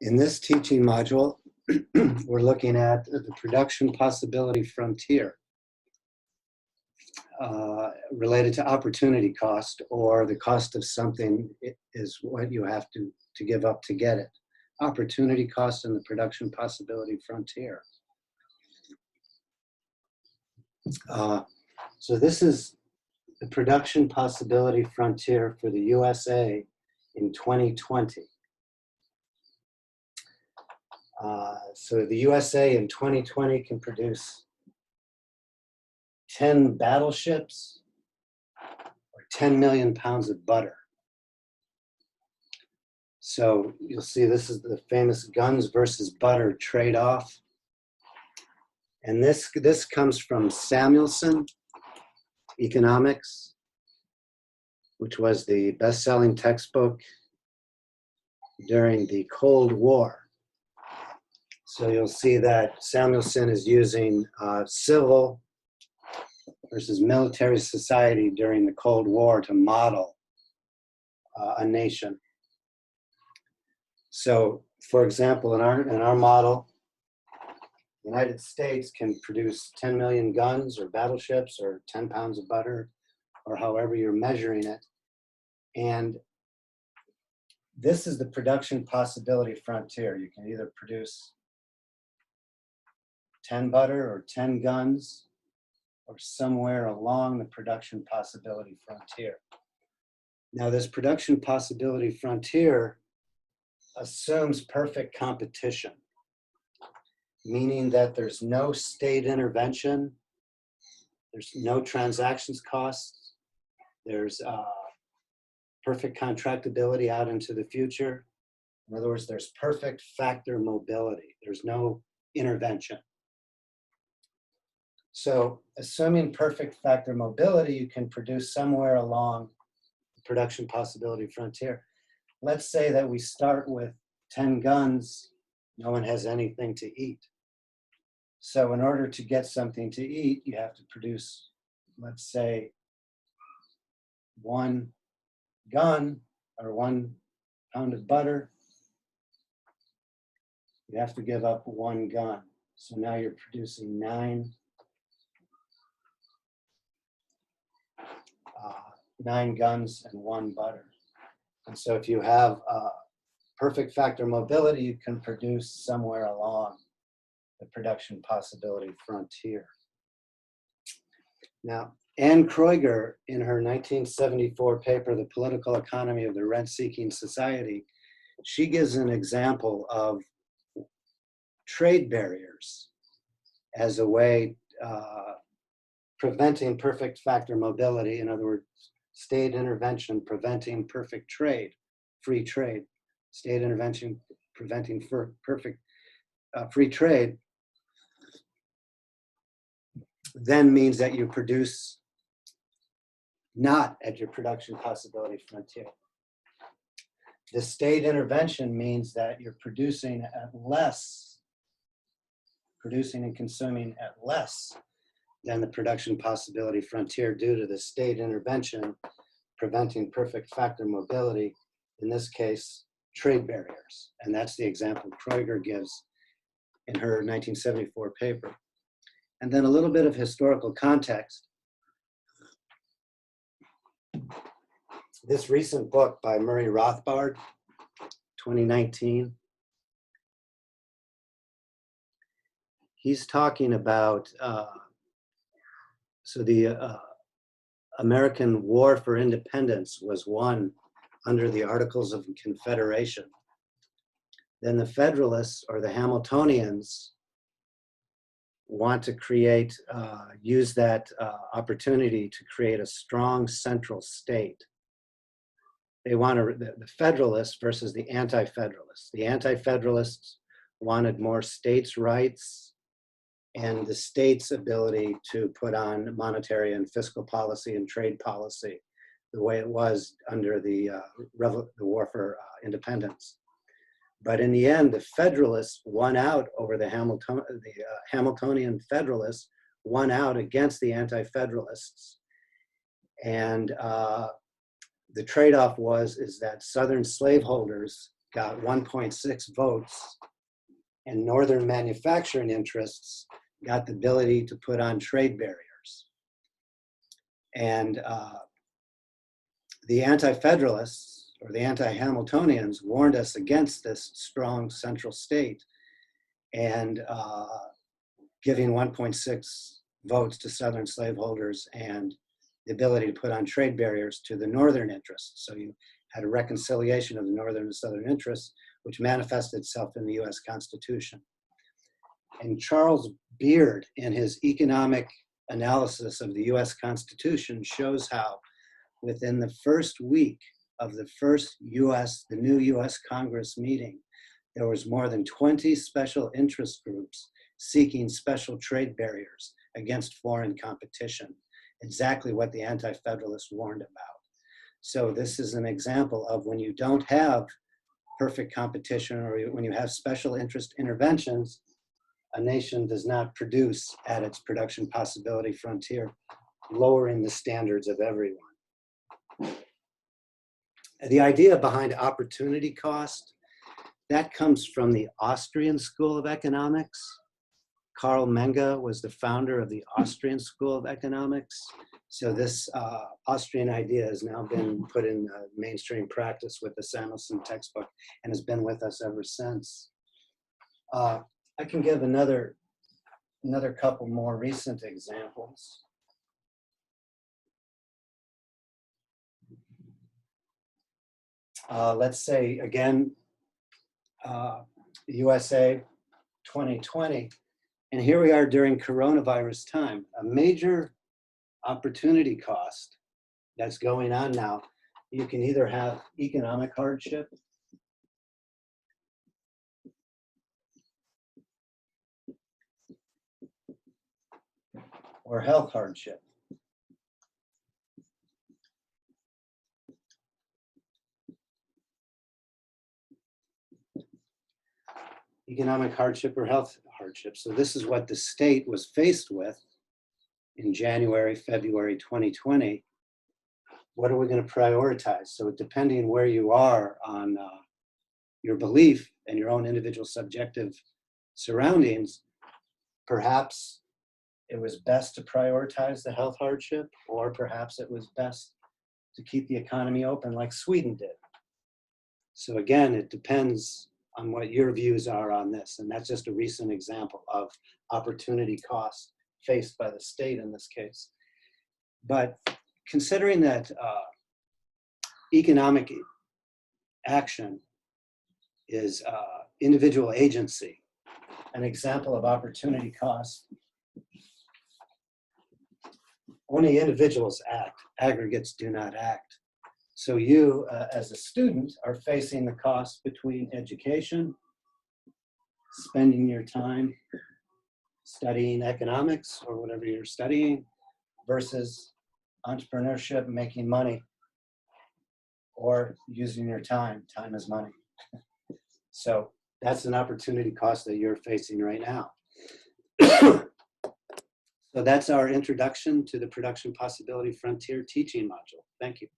In this teaching module, we're looking at the production possibility frontier related to opportunity cost, or the cost of something is what you have to give up to get it. Opportunity cost and the production possibility frontier. So this is the production possibility frontier for the USA in 2020. So the USA in 2020 can produce 10 battleships or 10 million pounds of butter. So you'll see this is the famous guns versus butter trade-off. And this comes from Samuelson Economics, which was the best-selling textbook during the Cold War. So you'll see that Samuelson is using civil versus military society during the Cold War to model a nation. So, for example, in our model, the United States can produce 10 million guns or battleships or 10 pounds of butter, or however you're measuring it. And this is the production possibility frontier. You can either produce 10 butter or 10 guns, or somewhere along the production possibility frontier. Now, this production possibility frontier assumes perfect competition, meaning that there's no state intervention, there's no transactions costs, there's perfect contractability out into the future. In other words, there's perfect factor mobility. There's no intervention. So assuming perfect factor mobility, you can produce somewhere along the production possibility frontier. Let's say that we start with 10 guns, no one has anything to eat. So in order to get something to eat, you have to produce, let's say, 1 gun or 1 pound of butter. You have to give up 1 gun. So now you're producing 9 guns and 1 butter. And so if you have perfect factor mobility, you can produce somewhere along the production possibility frontier. Now, Anne Kreuger, in her 1974 paper, The Political Economy of the Rent-Seeking Society, she gives an example of trade barriers as a way preventing perfect factor mobility. In other words, state intervention preventing perfect trade, free trade. State intervention preventing perfect free trade then means that you produce not at your production possibility frontier. The state intervention means that you're producing and consuming at less than the production possibility frontier due to the state intervention preventing perfect factor mobility, in this case, trade barriers. And that's the example Kreuger gives in her 1974 paper. And then a little bit of historical context. This recent book by Murray Rothbard, 2019, he's talking about so the American War for Independence was won under the Articles of Confederation. Then the Federalists, or the Hamiltonians, want to create, use that opportunity to create a strong central state. They want the Federalists versus the Anti-Federalists. The Anti-Federalists wanted more states' rights and the state's ability to put on monetary and fiscal policy and trade policy the way it was under the War for Independence. But in the end, the Federalists won out over the Hamiltonian Federalists, won out against the Anti-Federalists. And the trade-off is that Southern slaveholders got 1.6 votes, and Northern manufacturing interests got the ability to put on trade barriers. And the anti-federalists or the anti-Hamiltonians warned us against this strong central state and giving 1.6 votes to Southern slaveholders and the ability to put on trade barriers to the Northern interests. So you had a reconciliation of the Northern and Southern interests, which manifested itself in the US Constitution. And Charles Beard, in his economic analysis of the US Constitution, shows how within the first week of the new US Congress meeting, there was more than 20 special interest groups seeking special trade barriers against foreign competition, exactly what the anti-federalists warned about. So this is an example of when you don't have perfect competition or when you have special interest interventions, a nation does not produce at its production possibility frontier, lowering the standards of everyone. The idea behind opportunity cost, that comes from the Austrian School of Economics. Karl Menger was the founder of the Austrian School of Economics. So this Austrian idea has now been put in mainstream practice with the Samuelson textbook and has been with us ever since. I can give another couple more recent examples. Let's say, again, USA 2020. And here we are during coronavirus time, a major opportunity cost that's going on now. You can either have economic hardship or health hardship. Economic hardship or health hardship. So this is what the state was faced with in January, February 2020. What are we going to prioritize? So depending where you are on your belief and your own individual subjective surroundings, perhaps it was best to prioritize the health hardship, or perhaps it was best to keep the economy open like Sweden did. So again, it depends on what your views are on this. And that's just a recent example of opportunity cost faced by the state in this case. But considering that economic action is individual agency, an example of opportunity cost, only individuals act, aggregates do not act. So you, as a student, are facing the cost between education, spending your time studying economics or whatever you're studying, versus entrepreneurship, making money, or using your time. Time is money. So that's an opportunity cost that you're facing right now. So that's our introduction to the Production Possibility Frontier teaching module. Thank you.